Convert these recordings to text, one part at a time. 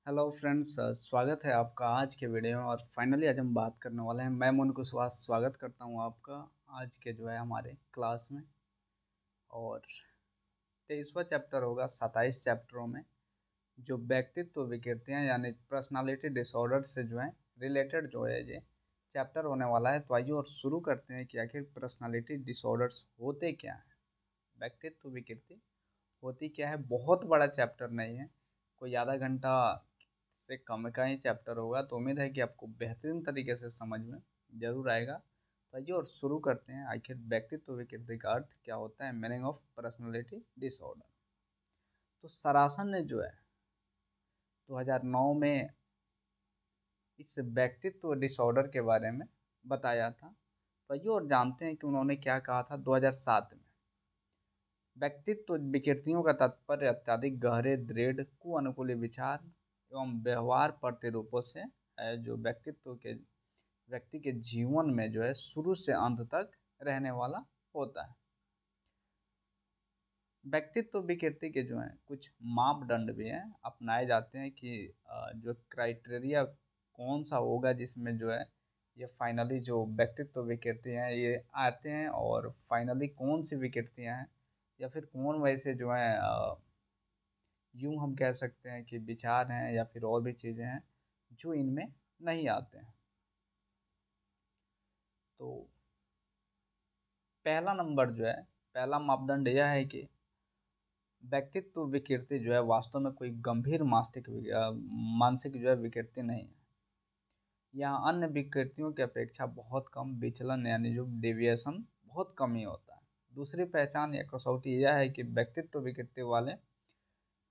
Hello friends, स्वागत है आपका आज के वीडियो में। और फाइनली आज हम बात करने वाले हैं। मैं मोन कुशवाहा स्वागत करता हूं आपका आज के हमारे क्लास में। और 23वां चैप्टर होगा 27 चैप्टरों में जो व्यक्तित्व विकृतियां यानी पर्सनालिटी डिसऑर्डर से रिलेटेड ये चैप्टर होने वाला है। तो आइए और शुरू करते हैं कि आखिर पर्सनालिटी डिसऑर्डर्स होते क्या हैं, व्यक्तित्व विकृति होती क्या है। बहुत बड़ा चैप्टर नहीं है, कोई आधा घंटा से कम का ही चैप्टर होगा। तो उम्मीद है कि आपको बेहतरीन तरीके से समझ में ज़रूर आएगा। तो आइए और शुरू करते हैं, आखिर व्यक्तित्व विकृति का अर्थ क्या होता है, मीनिंग ऑफ पर्सनैलिटी डिसऑर्डर। तो सरासन ने 2009 में इस व्यक्तित्व डिसऑर्डर के बारे में बताया था। तो आइए और जानते हैं कि उन्होंने क्या कहा था 2007 में। व्यक्तित्व विकृतियों का तात्पर्य अत्यधिक गहरे, दृढ़, कुअनुकूली विचार एवं व्यवहार प्रतिरूपों से है, जो व्यक्ति के जीवन में शुरू से अंत तक रहने वाला होता है। व्यक्तित्व विकृति के कुछ मापदंड भी हैं, अपनाए जाते हैं कि जो क्राइटेरिया कौन सा होगा जिसमें ये फाइनली जो व्यक्तित्व विकृति हैं ये आते हैं, और फाइनली कौन सी विकृतियां हैं या फिर कौन वैसे यूं हम कह सकते हैं कि विचार हैं या फिर और भी चीज़ें हैं जो इनमें नहीं आते हैं। तो पहला नंबर पहला मापदंड यह है कि व्यक्तित्व विकृति वास्तव में कोई गंभीर मानसिक विकृति नहीं है। यहाँ अन्य विकृतियों की अपेक्षा बहुत कम विचलन यानी जो डेविएशन बहुत कम ही होता है। दूसरी पहचान या कसौटी यह है कि व्यक्तित्व विकृति वाले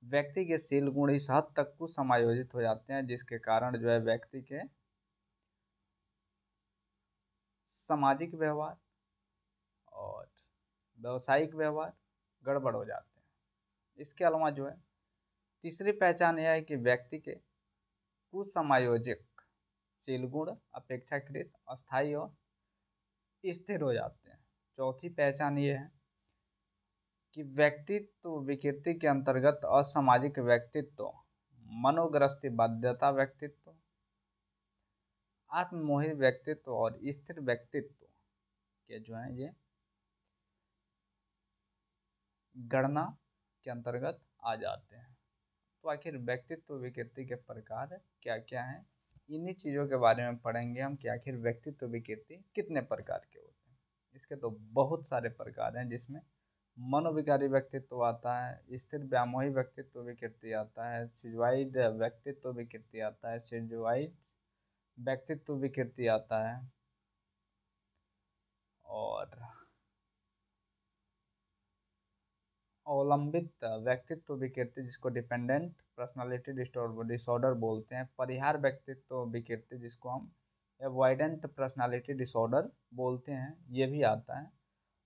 व्यक्ति के शील गुण इस हद तक को समायोजित हो जाते हैं जिसके कारण व्यक्ति के सामाजिक व्यवहार और व्यवसायिक व्यवहार गड़बड़ हो जाते हैं। इसके अलावा तीसरी पहचान यह है कि व्यक्ति के कुसमायोजक शील गुण अपेक्षाकृत अस्थायी और स्थिर हो जाते हैं। चौथी पहचान ये है कि व्यक्तित्व विकृति के अंतर्गत असामाजिक व्यक्तित्व, मनोग्रस्ती बाध्यता व्यक्तित्व, आत्ममोही व्यक्तित्व और स्थिर व्यक्तित्व के ये गणना के अंतर्गत आ जाते हैं। तो आखिर व्यक्तित्व विकृति के प्रकार क्या क्या हैं, इन्हीं चीज़ों के बारे में पढ़ेंगे हम कि आखिर व्यक्तित्व विकृति कितने प्रकार के होते हैं। इसके तो बहुत सारे प्रकार हैं, जिसमें मनोविकारी व्यक्तित्व आता है, स्थिर व्यामोही व्यक्तित्व विकृति आता है, सिजवाइड व्यक्तित्व विकृति आता है, सिजवाइड व्यक्तित्व विकृति आता है, और अवलंबित व्यक्तित्व विकृति जिसको डिपेंडेंट पर्सनालिटी डिसऑर्डर बोलते हैं, परिहार व्यक्तित्व विकृति जिसको हम एवॉइडेंट पर्सनालिटी डिसऑर्डर बोलते हैं, ये भी आता है।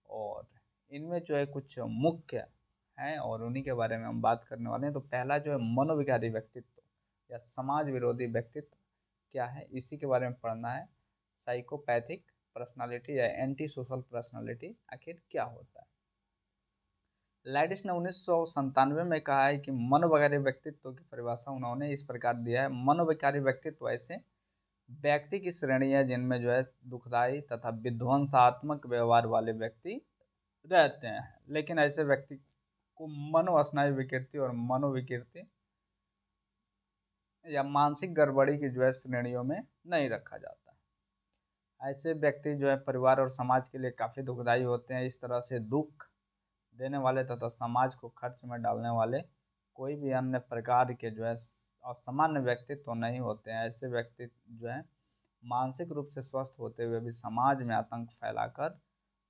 और इनमें कुछ मुख्य हैं और उन्हीं के बारे में हम बात करने वाले हैं। तो पहला मनोविकारी व्यक्तित्व या समाज विरोधी व्यक्तित्व क्या है, इसी के बारे में पढ़ना है। साइकोपैथिक पर्सनालिटी या एंटी सोशल पर्सनालिटी आखिर क्या होता है। लैडिस ने 1997 में कहा है कि मनोविकारी व्यक्तित्व की परिभाषा उन्होंने इस प्रकार दिया है। मनोविकारी व्यक्तित्व ऐसे व्यक्ति की श्रेणी है जिनमें दुखदायी तथा विध्वंसात्मक व्यवहार वाले व्यक्ति रहते हैं, लेकिन ऐसे व्यक्ति को मनोस्नायु विकृति और मनोविकृति या मानसिक गड़बड़ी की श्रेणियों में नहीं रखा जाता। ऐसे व्यक्ति परिवार और समाज के लिए काफ़ी दुखदायी होते हैं। इस तरह से दुख देने वाले तथा समाज को खर्च में डालने वाले कोई भी अन्य प्रकार के असामान्य व्यक्तित्व तो नहीं होते हैं। ऐसे व्यक्ति मानसिक रूप से स्वस्थ होते हुए भी समाज में आतंक फैलाकर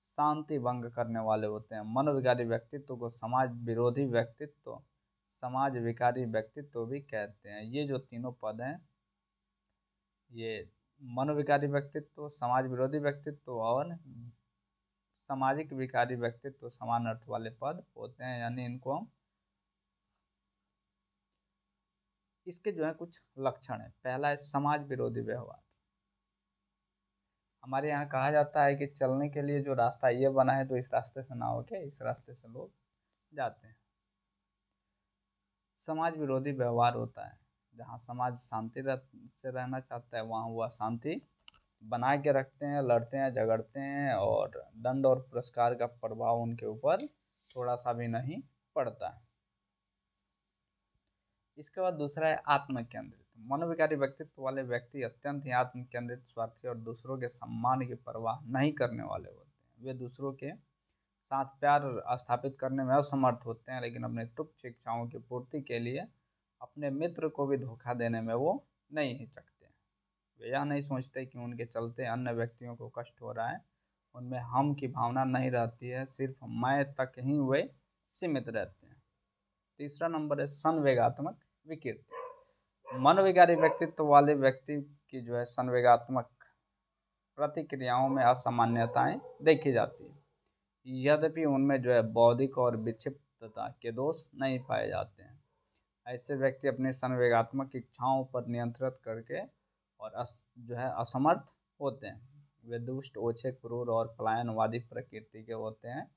शांति भंग करने वाले होते हैं। मनोविकारी व्यक्तित्व को समाज विरोधी व्यक्तित्व, समाज विकारी व्यक्तित्व भी कहते हैं। ये जो तीनों पद हैं, ये मनोविकारी व्यक्तित्व, समाज विरोधी व्यक्तित्व और सामाजिक विकारी व्यक्तित्व समान अर्थ वाले पद होते हैं, यानी इनको हम इसके कुछ लक्षण है। पहला है समाज विरोधी व्यवहार। हमारे यहाँ कहा जाता है कि चलने के लिए जो रास्ता ये बना है तो इस रास्ते से ना होके इस रास्ते से लोग जाते हैं। समाज विरोधी व्यवहार होता है, जहाँ समाज शांति से रहना चाहता है वहाँ वो अशांति बना के रखते हैं, लड़ते हैं, झगड़ते हैं और दंड और पुरस्कार का प्रभाव उनके ऊपर थोड़ा सा भी नहीं पड़ता है। इसके बाद दूसरा है आत्म केंद्रित। मनोविकारी व्यक्तित्व वाले व्यक्ति अत्यंत ही आत्म केंद्रित, स्वार्थी और दूसरों के सम्मान की परवाह नहीं करने वाले होते हैं। वे दूसरों के साथ प्यार स्थापित करने में असमर्थ होते हैं, लेकिन अपने तुच्छ इच्छाओं की पूर्ति के लिए अपने मित्र को भी धोखा देने में वो नहीं हिचकते। वे यह नहीं सोचते कि उनके चलते अन्य व्यक्तियों को कष्ट हो रहा है। उनमें हम की भावना नहीं रहती है, सिर्फ मैं तक ही वे सीमित रहते हैं। तीसरा नंबर है संवेगात्मक विकृति। मनोविकारी व्यक्तित्व वाले व्यक्ति की जो है संवेगात्मक प्रतिक्रियाओं में असामान्यताएं देखी जाती है, यद्यपि उनमें जो है बौद्धिक और विक्षिप्तता के दोष नहीं पाए जाते हैं। ऐसे व्यक्ति अपनी संवेगात्मक इच्छाओं पर नियंत्रित करके और जो है असमर्थ होते हैं। वे दुष्ट, ओछे, क्रूर और पलायनवादी प्रकृति के होते हैं,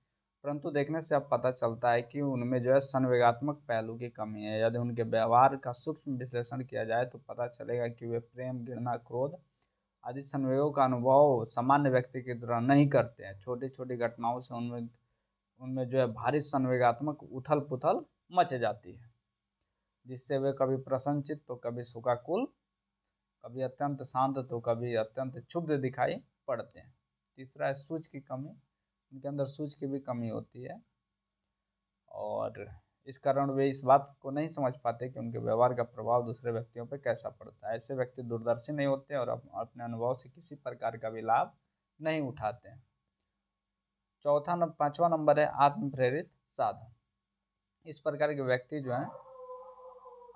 परंतु देखने से अब पता चलता है कि उनमें जो है संवेगात्मक पहलू की कमी है। यदि उनके व्यवहार का सूक्ष्म विश्लेषण किया जाए तो पता चलेगा कि वे प्रेम, घृणा, क्रोध आदि संवेगों का अनुभव सामान्य व्यक्ति की तरह नहीं करते हैं। छोटी छोटी घटनाओं से उनमें उनमें जो है भारी संवेगात्मक उथल पुथल मच जाती है, जिससे वे कभी प्रसन्नचित्त तो कभी शोकाकुल, कभी अत्यंत शांत तो कभी अत्यंत क्षुब्ध दिखाई पड़ते हैं। तीसरा है सूझ की कमी। उनके अंदर सूझ की भी कमी होती है और इस कारण वे इस बात को नहीं समझ पाते कि उनके व्यवहार का प्रभाव दूसरे व्यक्तियों पर कैसा पड़ता है। ऐसे व्यक्ति दूरदर्शी नहीं होते और अपने अनुभव से किसी प्रकार का भी लाभ नहीं उठाते हैं। पांचवा नंबर है आत्म प्रेरित साधन। इस प्रकार के व्यक्ति जो हैं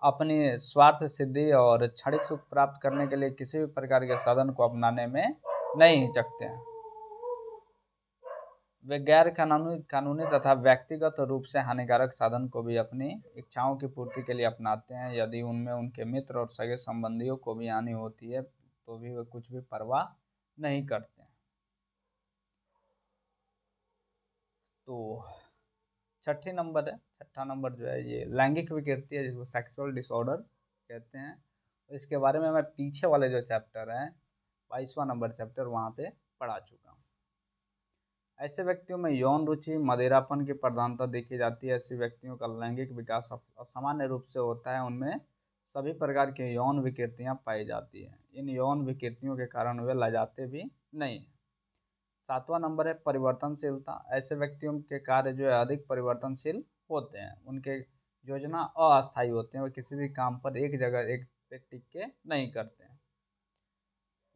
अपनी स्वार्थ सिद्धि और क्षणिक सुख प्राप्त करने के लिए किसी भी प्रकार के साधन को अपनाने में नहीं हिचकते हैं। वे गैर कानूनी तथा व्यक्तिगत रूप से हानिकारक साधन को भी अपनी इच्छाओं की पूर्ति के लिए अपनाते हैं। यदि उनमें उनके मित्र और सगे संबंधियों को भी हानि होती है तो भी वे कुछ भी परवाह नहीं करते हैं। तो छठा नंबर जो है ये लैंगिक विकृति है, जिसको सेक्सुअल डिसऑर्डर कहते हैं। इसके बारे में मैं पीछे वाले जो चैप्टर है 22वां नंबर चैप्टर वहाँ पे पढ़ा चुका हूँ। ऐसे व्यक्तियों में यौन रुचि, मदिरापन की प्रधानता देखी जाती है। ऐसे व्यक्तियों का लैंगिक विकास असामान्य रूप से होता है। उनमें सभी प्रकार की यौन विकृतियाँ पाई जाती हैं। इन यौन विकृतियों के कारण वे लजाते भी नहीं। 7वां नंबर है परिवर्तनशीलता। ऐसे व्यक्तियों के कार्य जो है अधिक परिवर्तनशील होते हैं। उनके योजना अस्थायी होते हैं। वे किसी भी काम पर एक जगह एक पे टिक के नहीं करते हैं।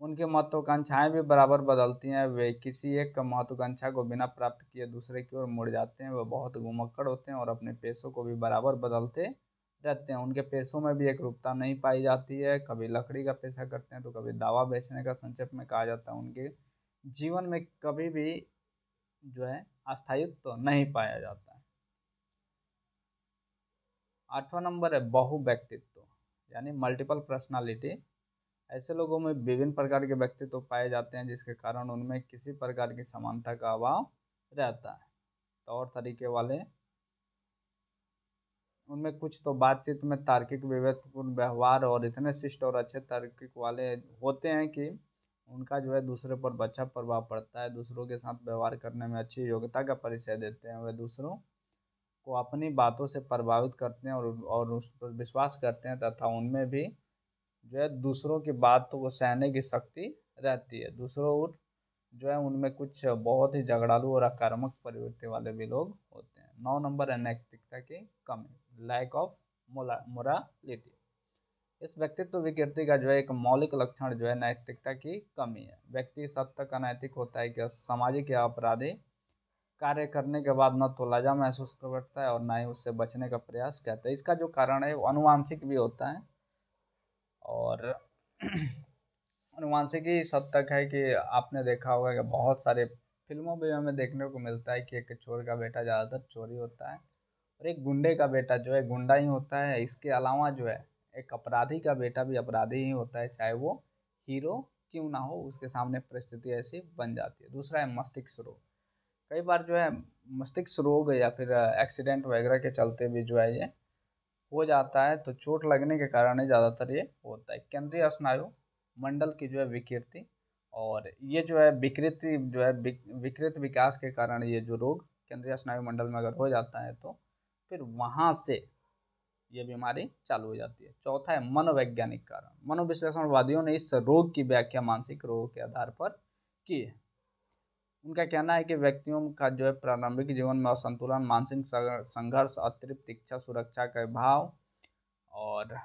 उनकी महत्वाकांक्षाएं भी बराबर बदलती हैं। वे किसी एक महत्वाकांक्षा को बिना प्राप्त किए दूसरे की ओर मुड़ जाते हैं। वे बहुत घुमक्कड़ होते हैं और अपने पेशों को भी बराबर बदलते रहते हैं। उनके पेशों में भी एक रूपता नहीं पाई जाती है। कभी लकड़ी का पेशा करते हैं तो कभी दावा बेचने का, संक्षेप में कहा जाता है। उनके जीवन में कभी भी जो है अस्थायित्व तो नहीं पाया जाता है। 8वां नंबर है बहुव्यक्तित्व यानी मल्टीपल पर्सनालिटी। ऐसे लोगों में विभिन्न प्रकार के व्यक्तित्व पाए जाते हैं, जिसके कारण उनमें किसी प्रकार की समानता का अभाव रहता है। तौर तरीके वाले उनमें कुछ तो बातचीत में तार्किक, विवेकपूर्ण व्यवहार और इतने शिष्ट और अच्छे तार्किक वाले होते हैं कि उनका जो है दूसरे पर अच्छा प्रभाव पड़ता है। दूसरों के साथ व्यवहार करने में अच्छी योग्यता का परिचय देते हैं। वे दूसरों को अपनी बातों से प्रभावित करते हैं और उस पर विश्वास करते हैं तथा उनमें भी जो है दूसरों की बातों को सहने की शक्ति रहती है। दूसरों जो है उनमें कुछ बहुत ही झगड़ालू और आक्रामक प्रवृत्ति वाले भी लोग होते हैं। 9 नंबर है नैतिकता की कमी, लैक ऑफ मोरालिटी। इस व्यक्तित्व विकृति का जो है एक मौलिक लक्षण जो है नैतिकता की कमी है। व्यक्ति इस हद तक अनैतिक होता है कि सामाजिक या अपराधी कार्य करने के बाद न तो लज्जा महसूस करता है और न ही उससे बचने का प्रयास करता है। इसका जो कारण है वो अनुवांशिक भी होता है और अनुवांशिक ही इस हद तक है कि आपने देखा होगा कि बहुत सारे फिल्मों में हमें देखने को मिलता है कि एक चोर का बेटा ज़्यादातर चोरी होता है और एक गुंडे का बेटा जो है गुंडा ही होता है। इसके अलावा जो है एक अपराधी का बेटा भी अपराधी ही होता है, चाहे वो हीरो क्यों ना हो, उसके सामने परिस्थिति ऐसी बन जाती है। दूसरा है मस्तिष्क रोग। कई बार जो है मस्तिष्क रोग या फिर एक्सीडेंट वगैरह के चलते भी जो है ये हो जाता है तो चोट लगने के कारण ही ज़्यादातर ये होता है। केंद्रीय स्नायु मंडल की जो है विकृति, और ये जो है विकृति जो है विकृत विकास के कारण ये जो रोग केंद्रीय स्नायु मंडल में अगर हो जाता है तो फिर वहाँ से ये बीमारी चालू हो जाती है। चौथा है मनोवैज्ञानिक कारण। मनोविश्लेषणवादियों ने इस रोग की व्याख्या मानसिक रोगों के आधार पर की है। उनका कहना है कि व्यक्तियों का जो है प्रारंभिक जीवन में असंतुलन, मानसिक संघर्ष, अतिरिक्त इच्छा, सुरक्षा का भाव और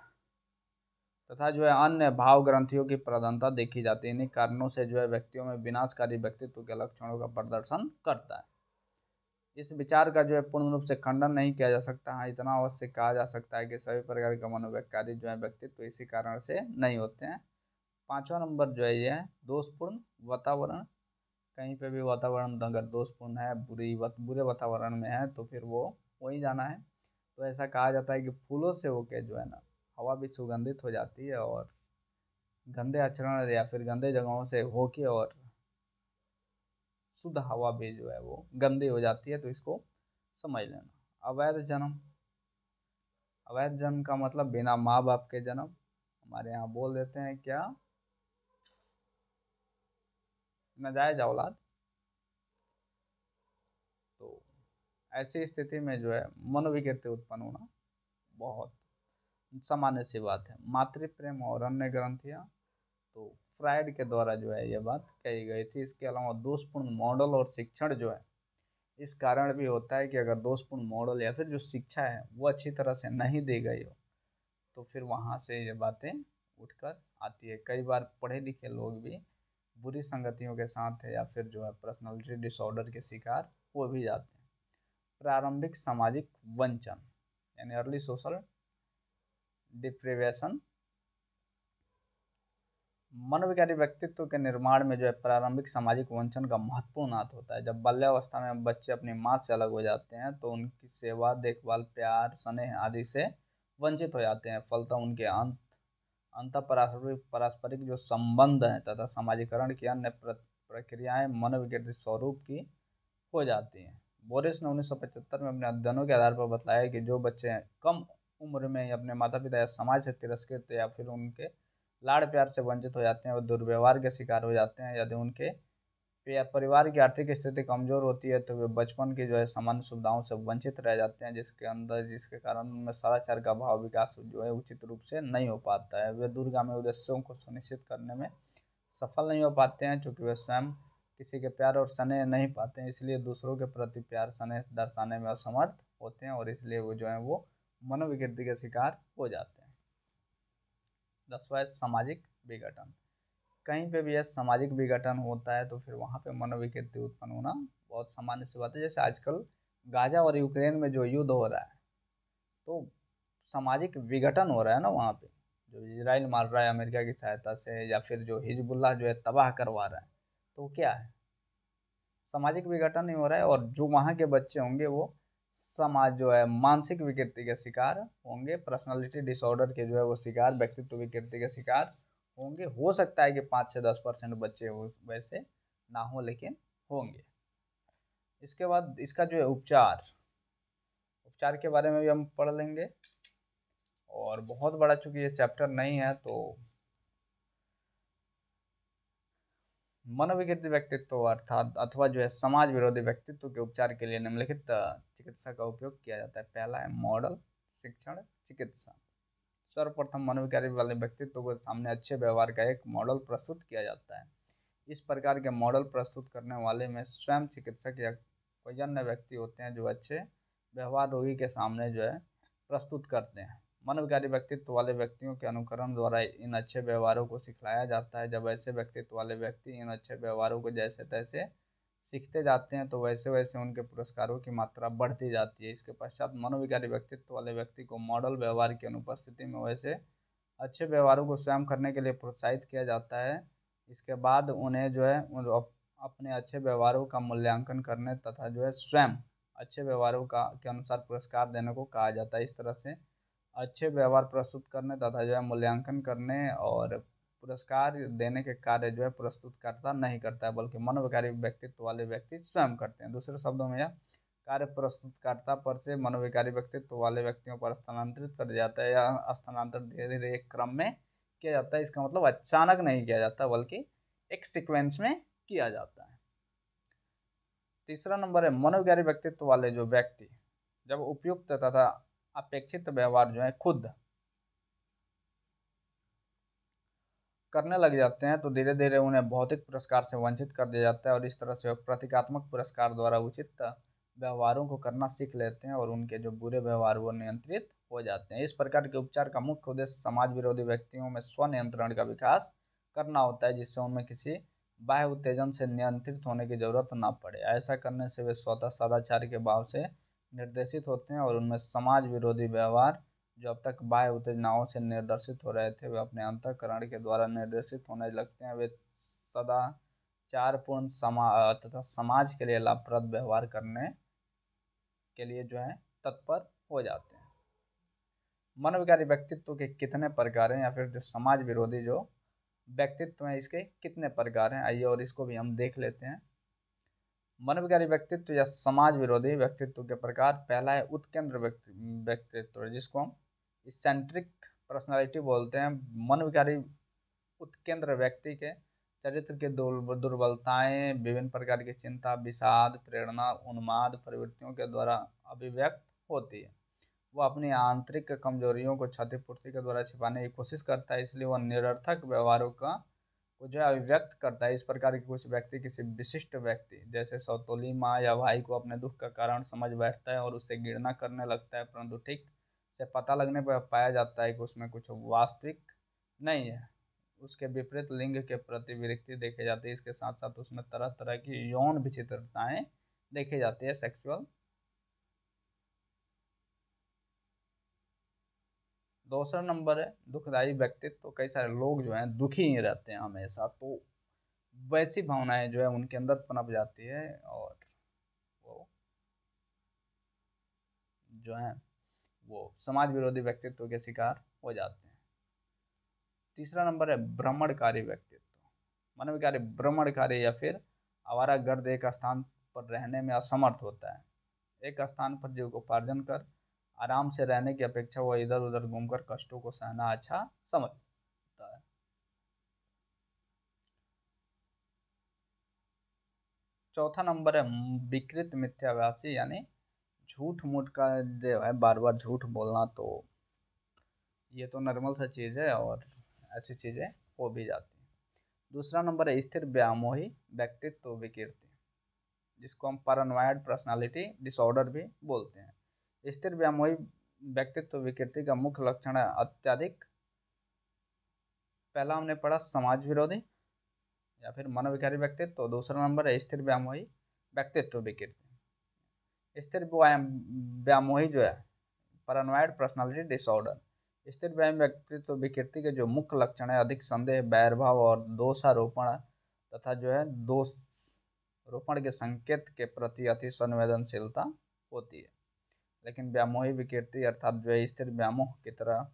तथा जो है अन्य भाव ग्रंथियों की प्रधानता देखी जाती है। इन्हीं कारणों से जो है व्यक्तियों में विनाशकारी व्यक्तित्व के लक्षणों का प्रदर्शन करता है। इस विचार का जो है पूर्ण रूप से खंडन नहीं किया जा सकता। हाँ, इतना अवश्य कहा जा सकता है कि सभी प्रकार के मनोवैज्ञानिक जो है व्यक्तित्व इसी कारण से नहीं होते हैं। पांचवा नंबर जो है ये है दोषपूर्ण वातावरण। कहीं पे भी वातावरण अगर दोषपूर्ण है, बुरे वातावरण में है तो फिर वो वहीं जाना है। तो ऐसा कहा जाता है कि फूलों से होके जो है ना हवा भी सुगंधित हो जाती है, और गंदे आचरण या फिर गंदे जगहों से होके और शुद्ध हवा भी जो है वो गंदी हो जाती है। तो इसको समझ लेना। अवैध जन्म। अवैध जन्म का मतलब बिना माँ बाप के जन्म। हमारे यहाँ बोल देते हैं क्या, नाजायज औलाद। तो ऐसी स्थिति में जो है मनोविकृति उत्पन्न होना बहुत सामान्य सी बात है। मातृ प्रेम और अन्य ग्रंथियाँ, तो फ्राइड के द्वारा जो है ये बात कही गई थी। इसके अलावा दोषपूर्ण मॉडल और शिक्षण जो है इस कारण भी होता है कि अगर दोषपूर्ण मॉडल या फिर जो शिक्षा है वो अच्छी तरह से नहीं दी गई हो तो फिर वहाँ से ये बातें उठकर आती है। कई बार पढ़े लिखे लोग भी बुरी संगतियों के साथ है या फिर जो है पर्सनालिटी डिसऑर्डर के शिकार हो भी जाते हैं। प्रारंभिक सामाजिक वंचन यानी अर्ली सोशल डिप्रिवेशन। मनोविकारी व्यक्तित्व के निर्माण में जो है प्रारंभिक सामाजिक वंचन का महत्वपूर्ण हाथ होता है। जब बाल्यावस्था में बच्चे अपनी माँ से अलग हो जाते हैं तो उनकी सेवा, देखभाल, प्यार, स्नेह आदि से वंचित हो जाते हैं। फलतः उनके अंत पारस्परिक जो संबंध है तथा समाजीकरण की अन्य प्रक्रियाएं मनोविकृत स्वरूप की हो जाती हैं। बोरिस ने 1975 में अपने अध्ययनों के आधार पर बताया कि जो बच्चे कम उम्र में ही अपने माता पिता या समाज से तिरस्कृत या फिर उनके लाड़ प्यार से वंचित हो जाते हैं, वो दुर्व्यवहार के शिकार हो जाते हैं। यदि उनके परिवार की आर्थिक स्थिति कमजोर होती है तो वे बचपन की जो है सामान्य सुविधाओं से वंचित रह जाते हैं, जिसके कारण उनमें सदाचार का भाव विकास जो है उचित रूप से नहीं हो पाता है। वे दूरगामी उद्देश्यों को सुनिश्चित करने में सफल नहीं हो पाते हैं, क्योंकि वे स्वयं किसी के प्यार और स्नेह नहीं पाते हैं, इसलिए दूसरों के प्रति प्यार स्नेह दर्शाने में असमर्थ होते हैं, और इसलिए वो जो है वो मनोविकृति के शिकार हो जाते हैं। 10वां सामाजिक विघटन। कहीं पे भी यह सामाजिक विघटन होता है तो फिर वहाँ पे मनोविकृति उत्पन्न होना बहुत सामान्य सी बात है। जैसे आजकल गाजा और यूक्रेन में जो युद्ध हो रहा है तो सामाजिक विघटन हो रहा है ना वहाँ पे, जो इजराइल मार रहा है अमेरिका की सहायता से, या फिर जो हिजबुल्लाह जो है तबाह करवा रहा है, तो क्या है, सामाजिक विघटन ही हो रहा है। और जो वहाँ के बच्चे होंगे वो समाज जो है मानसिक विकृति के शिकार होंगे, पर्सनालिटी डिसऑर्डर के जो है वो शिकार, व्यक्तित्व विकृति के शिकार होंगे। हो सकता है कि 5 से 10% बच्चे हो वैसे ना हो, लेकिन होंगे। इसके बाद इसका जो है उपचार उपचार के बारे में भी हम पढ़ लेंगे, और बहुत बड़ा चूंकि ये चैप्टर नहीं है तो मनोविकृत व्यक्तित्व अर्थात अथवा जो है समाज विरोधी व्यक्तित्व के उपचार के लिए निम्नलिखित चिकित्सा का उपयोग किया जाता है। पहला है मॉडल शिक्षण चिकित्सा। सर्वप्रथम मनोविकारी वाले व्यक्तित्व को सामने अच्छे व्यवहार का एक मॉडल प्रस्तुत किया जाता है। इस प्रकार के मॉडल प्रस्तुत करने वाले में स्वयं चिकित्सक या कोई अन्य व्यक्ति होते हैं जो अच्छे व्यवहार रोगी के सामने जो है प्रस्तुत करते हैं। मनोविकारी व्यक्तित्व वाले व्यक्तियों के अनुकरण द्वारा इन अच्छे व्यवहारों को सिखलाया जाता है। जब ऐसे व्यक्तित्व वाले व्यक्ति इन अच्छे व्यवहारों को जैसे तैसे सीखते जाते हैं तो वैसे वैसे उनके पुरस्कारों की मात्रा बढ़ती जाती है। इसके पश्चात मनोविकारी व्यक्तित्व वाले व्यक्ति को मॉडल व्यवहार की अनुपस्थिति में वैसे अच्छे व्यवहारों को स्वयं करने के लिए प्रोत्साहित किया जाता है। इसके बाद उन्हें जो है अपने अच्छे व्यवहारों का मूल्यांकन करने तथा जो है स्वयं अच्छे व्यवहारों का के अनुसार पुरस्कार देने को कहा जाता है। इस तरह से अच्छे व्यवहार प्रस्तुत करने तथा जो है मूल्यांकन करने और पुरस्कार देने के कार्य जो है प्रस्तुतकर्ता नहीं करता है, बल्कि मनोविकारी व्यक्तित्व वाले व्यक्ति स्वयं करते हैं। दूसरे शब्दों में यह कार्य प्रस्तुतकर्ता पर से मनोविकारी व्यक्तित्व वाले व्यक्तियों पर स्थानांतरित कर दिया जाता है, या स्थानांतरित धीरे धीरे एक क्रम में किया जाता है। इसका मतलब अचानक नहीं किया जाता बल्कि एक सीक्वेंस में किया जाता है। तीसरा नंबर है मनोविकारी व्यक्तित्व वाले जो व्यक्ति जब उपयुक्त तथा अपेक्षित व्यवहार जो है खुद करने लग जाते हैं तो धीरे धीरे उन्हें भौतिक पुरस्कार से वंचित कर दिया जाता है, और इस तरह से प्रतीकात्मक पुरस्कार द्वारा उचित व्यवहारों को करना सीख लेते हैं और उनके जो बुरे व्यवहार वो नियंत्रित हो जाते हैं। इस प्रकार के उपचार का मुख्य उद्देश्य समाज विरोधी व्यक्तियों में स्व नियंत्रण का विकास करना होता है, जिससे उनमें किसी बाह्य उत्तेजन से नियंत्रित होने की जरूरत ना पड़े। ऐसा करने से वे स्वतः सदाचार के भाव से निर्देशित होते हैं और उनमें समाज विरोधी व्यवहार जो अब तक बाह्य उत्तेजनाओं से निर्देशित हो रहे थे वे अपने अंतःकरण के द्वारा निर्देशित होने लगते हैं। वे सदाचारपूर्ण तथा समाज के लिए लाभप्रद व्यवहार करने के लिए जो है तत्पर हो जाते हैं। मनोविकारी व्यक्तित्व के कितने प्रकार हैं, या फिर जो समाज विरोधी जो व्यक्तित्व हैं इसके कितने प्रकार हैं, आइए और इसको भी हम देख लेते हैं। मनोविकारी व्यक्तित्व या समाज विरोधी व्यक्तित्व के प्रकार, पहला है उत्केंद्र व्यक्तित्व जिसको हम इसेंट्रिक पर्सनालिटी बोलते हैं। मनोविकारी उत्केंद्र व्यक्ति के चरित्र के दुर्बलताएं विभिन्न प्रकार की चिंता, विषाद, प्रेरणा, उन्माद प्रवृत्तियों के द्वारा अभिव्यक्त होती है। वह अपनी आंतरिक कमजोरियों को क्षतिपूर्ति के द्वारा छिपाने की कोशिश करता है, इसलिए वह निरर्थक व्यवहारों का को जो है अभिव्यक्त करता है। इस प्रकार के कुछ व्यक्ति किसी विशिष्ट व्यक्ति जैसे सौतोली माँ या भाई को अपने दुख का कारण समझ बैठता है और उससे घृणा करने लगता है, परंतु ठीक से पता लगने पर पाया जाता है कि उसमें कुछ वास्तविक नहीं है। उसके विपरीत लिंग के प्रति विरक्ति देखी जाती है, इसके साथ साथ उसमें तरह तरह की यौन विचित्रताएं देखी जाती है, सेक्सुअल। दूसरा नंबर है दुखदाई व्यक्तित्व। तो कई सारे लोग जो हैं दुखी ही रहते हैं हमेशा, तो वैसी भावनाएं जो है उनके अंदर पनप जाती है और वो जो है वो समाज विरोधी व्यक्तित्व के शिकार हो जाते हैं। तीसरा नंबर है भ्रमणकारी व्यक्तित्व। मनोविकारी भ्रमणकारी या फिर आवारागर्द एक स्थान पर रहने में असमर्थ होता है। एक स्थान पर जीविकोपार्जन कर आराम से रहने की अपेक्षा वह इधर उधर घूमकर कष्टों को सहना अच्छा समझता है। चौथा नंबर है विकृत मिथ्याभासी, यानी झूठ मूठ का जो है बार बार झूठ बोलना, तो ये तो नॉर्मल सा चीज़ है और ऐसी चीज़ें हो भी जाती हैं। दूसरा नंबर है स्थिर व्यामोही व्यक्तित्व विकृति, जिसको हम पैरानॉइड पर्सनालिटी डिसऑर्डर भी बोलते हैं। स्थिर व्यामोही व्यक्तित्व विकृति का मुख्य लक्षण है अत्यधिक, पहला हमने पढ़ा समाज विरोधी या फिर मनोविकारी व्यक्तित्व, दूसरा नंबर है स्थिर व्यामोही व्यक्तित्व विकृति। स्थिर व्यामोही जो है पैरानॉइड पर्सनालिटी डिसऑर्डर, स्थिर व्यायाम व्यक्तित्व विकृति के जो मुख्य लक्षण है अधिक संदेह, बैरभाव और दोषारोपण तथा जो है दोषारोपण के संकेत के प्रति अति संवेदनशीलता होती है। लेकिन व्यामोही विकृति अर्थात जो है स्थिर व्यामोह की तरह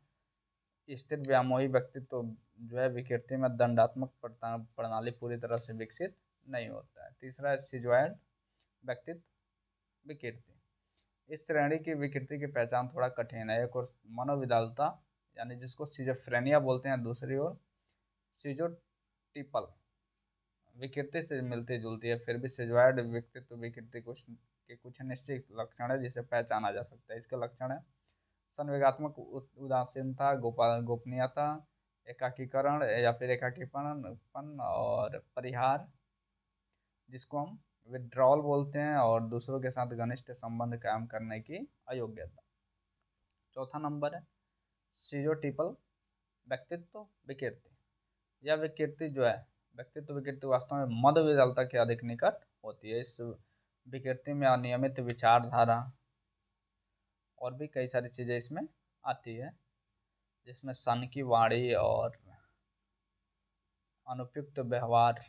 स्थिर व्यामोही व्यक्तित्व जो है विकृति में दंडात्मक प्रणाली पूरी तरह से विकसित नहीं होता है। तीसरा है सिजोइड व्यक्तित्व विकृति। इस श्रेणी की विकृति की पहचान थोड़ा कठिन है। एक और मनोविदालता यानी जिसको सिजोफ्रेनिया बोलते हैं, दूसरी ओर सिजोटिपल विकृति से मिलती जुलती है, फिर भी सिजोइड व्यक्तित्व विकृति कुछ निश्चित लक्षण है जिसे पहचाना जा सकता है। इसके लक्षण है संवेगात्मक उदासीनता, गोपनीयता, एकाकीकरण या फिर एकाकीपन और परिहार जिसको हम विड्रॉल बोलते हैं, और दूसरों के साथ घनिष्ठ संबंध कायम करने की अयोग्यता। चौथा नंबर है सीजोटिपल व्यक्तित्व विकृति। यह विकृति जो है व्यक्तित्व विकृति वास्तव में मद विदलता के अधिक निकट होती है। इस विकृति में अनियमित विचारधारा और भी कई सारी चीज़ें इसमें आती है, जिसमें सन की वाणी और अनुपयुक्त व्यवहार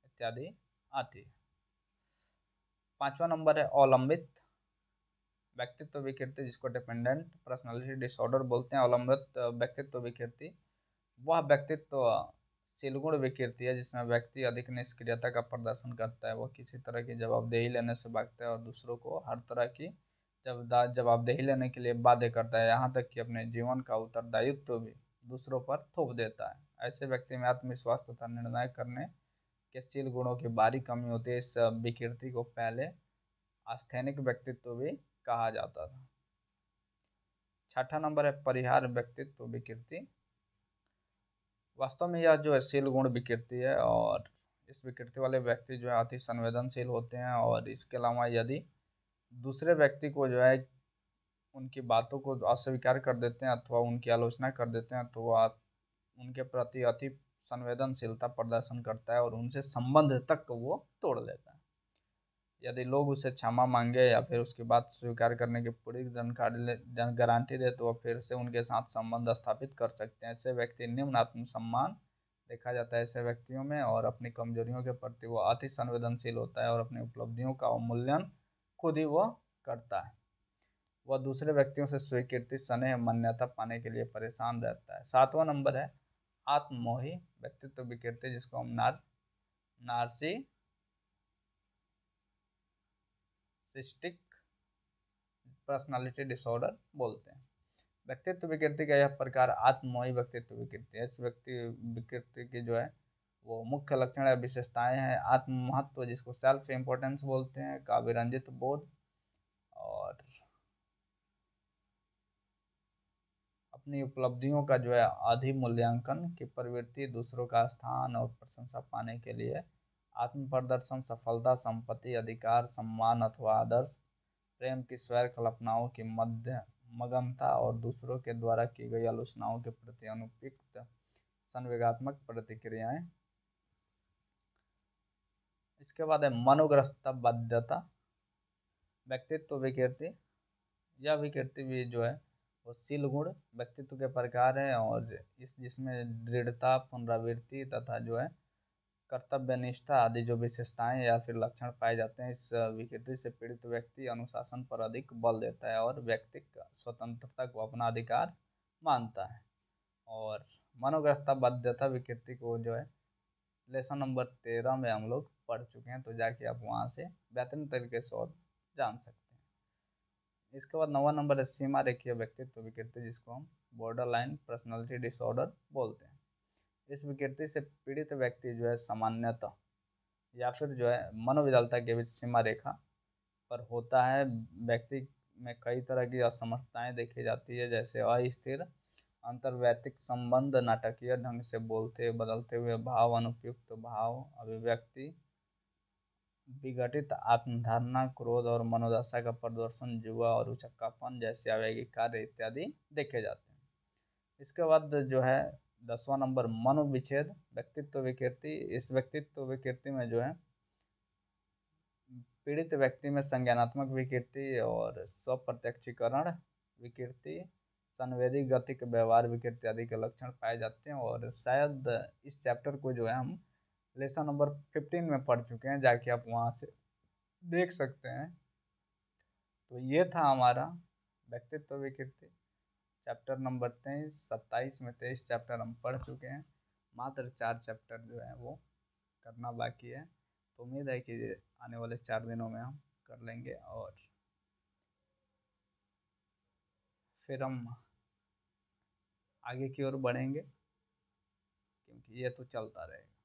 इत्यादि आती है। पांचवा नंबर है अवलंबित व्यक्तित्व विकृति, जिसको डिपेंडेंट पर्सनालिटी डिसऑर्डर बोलते हैं। अवलंबित व्यक्तित्व विकृति वह व्यक्तित्व शीलगुण विकृति है जिसमें व्यक्ति अधिक निष्क्रियता का प्रदर्शन करता है, वह किसी तरह की जवाबदेही लेने से भागता है और दूसरों को हर तरह की जवाबदेही लेने के लिए बाध्य करता है, यहाँ तक कि अपने जीवन का उत्तरदायित्व भी दूसरों पर थोप देता है। ऐसे व्यक्ति में आत्मविश्वास तथा निर्णय करने के शील गुणों की भारी कमी होती है। इस विकृति को पहले आस्थेनिक व्यक्तित्व भी कहा जाता था। छठा नंबर है परिहार व्यक्तित्व विकृति। वास्तव में यह जो है शील गुण विकृति है, और इस विकृति वाले व्यक्ति जो है अति संवेदनशील होते हैं, और इसके अलावा यदि दूसरे व्यक्ति को जो है उनकी बातों को अस्वीकार कर देते हैं अथवा उनकी आलोचना कर देते हैं तो वह उनके प्रति अति संवेदनशीलता प्रदर्शन करता है और उनसे संबंध तक वो तोड़ लेता है। यदि लोग उसे क्षमा मांगे या फिर उसकी बात स्वीकार करने की पूरी गारंटी दे तो वह फिर से उनके साथ संबंध स्थापित कर सकते हैं। ऐसे व्यक्ति निम्न आत्मसम्मान देखा जाता है ऐसे व्यक्तियों में, और अपनी कमजोरियों के प्रति वो अति संवेदनशील होता है और अपनी उपलब्धियों का अवमूल्यन खुद ही वह करता है। वह दूसरे व्यक्तियों से स्वीकृति स्नेह मान्यता पाने के लिए परेशान रहता है। सातवां नंबर है आत्ममोही व्यक्तित्व विकृति, जिसको हम नार्सिसिस्टिक पर्सनालिटी डिसऑर्डर बोलते हैं। व्यक्तित्व विकृति का यह प्रकार आत्ममोही व्यक्तित्व विकृति है। इस व्यक्ति विकृति की जो है वो मुख्य लक्षण या विशेषताएं हैं आत्म महत्व, जिसको सेल्फ इम्पोर्टेंस बोलते हैं, काव्यरंजित बोध, और अपनी उपलब्धियों का जो है अधिमूल्यांकन की प्रवृत्ति, दूसरों का स्थान और प्रशंसा पाने के लिए आत्म प्रदर्शन, सफलता, संपत्ति, अधिकार, सम्मान अथवा आदर्श, प्रेम की स्वैर कल्पनाओं की मगनता और दूसरों के द्वारा की गई आलोचनाओं के प्रति अनुपयुक्त संवेगात्मक प्रतिक्रियाएं। इसके बाद है मनोग्रस्तता बाध्यता व्यक्तित्व विकृति। यह विकृति भी जो है वो शील गुण व्यक्तित्व के प्रकार है, और इस जिसमें दृढ़ता, पुनरावृत्ति तथा जो है कर्तव्यनिष्ठा आदि जो विशेषताएं या फिर लक्षण पाए जाते हैं। इस विकृति से पीड़ित व्यक्ति अनुशासन पर अधिक बल देता है और व्यक्तिगत स्वतंत्रता को अपना अधिकार मानता है। और मनोग्रस्तता बाध्यता विकृति को जो है लेसन नंबर 13 में हम लोग पढ़ चुके हैं, तो जाके आप वहाँ से बेहतरीन तरीके से और जान सकते हैं। इसके बाद 9वां नंबर है सीमा रेखीय व्यक्तित्व विकृति, जिसको हम बॉर्डर लाइन पर्सनैलिटी डिसऑर्डर बोलते हैं। इस विकृति से पीड़ित व्यक्ति जो है सामान्यतः या फिर जो है मनोविकलता के बीच सीमा रेखा पर होता है। व्यक्ति में कई तरह की असमर्थताएं देखी जाती है, जैसे अस्थिर अंतर्वैयक्तिक संबंध, नाटकीय ढंग से बोलते बदलते हुए भाव, अनुपयुक्त भाव अभिव्यक्ति, विघटित आत्मधारणा, क्रोध और मनोदशा का प्रदर्शन, जुआ और उचक्कापन जैसे आवेगी कार्य इत्यादि देखे जाते हैं। इसके बाद जो है 10वां नंबर मनोविच्छेद व्यक्तित्व विकृति। इस व्यक्तित्व विकृति में जो है पीड़ित व्यक्ति में संज्ञानात्मक विकृति और स्वप्रत्यक्षीकरण विकृति, संवेदी गतिक व्यवहार विकृति आदि के लक्षण पाए जाते हैं। और शायद इस चैप्टर को जो है हम लेसन नंबर 15 में पढ़ चुके हैं, जाके आप वहाँ से देख सकते हैं। तो ये था हमारा व्यक्तित्व विकृति चैप्टर नंबर 23। 27 में 23 चैप्टर हम पढ़ चुके हैं, मात्र 4 चैप्टर जो है वो करना बाकी है। तो उम्मीद है कि आने वाले 4 दिनों में हम कर लेंगे और फिर हम आगे की ओर बढ़ेंगे, क्योंकि ये तो चलता रहेगा।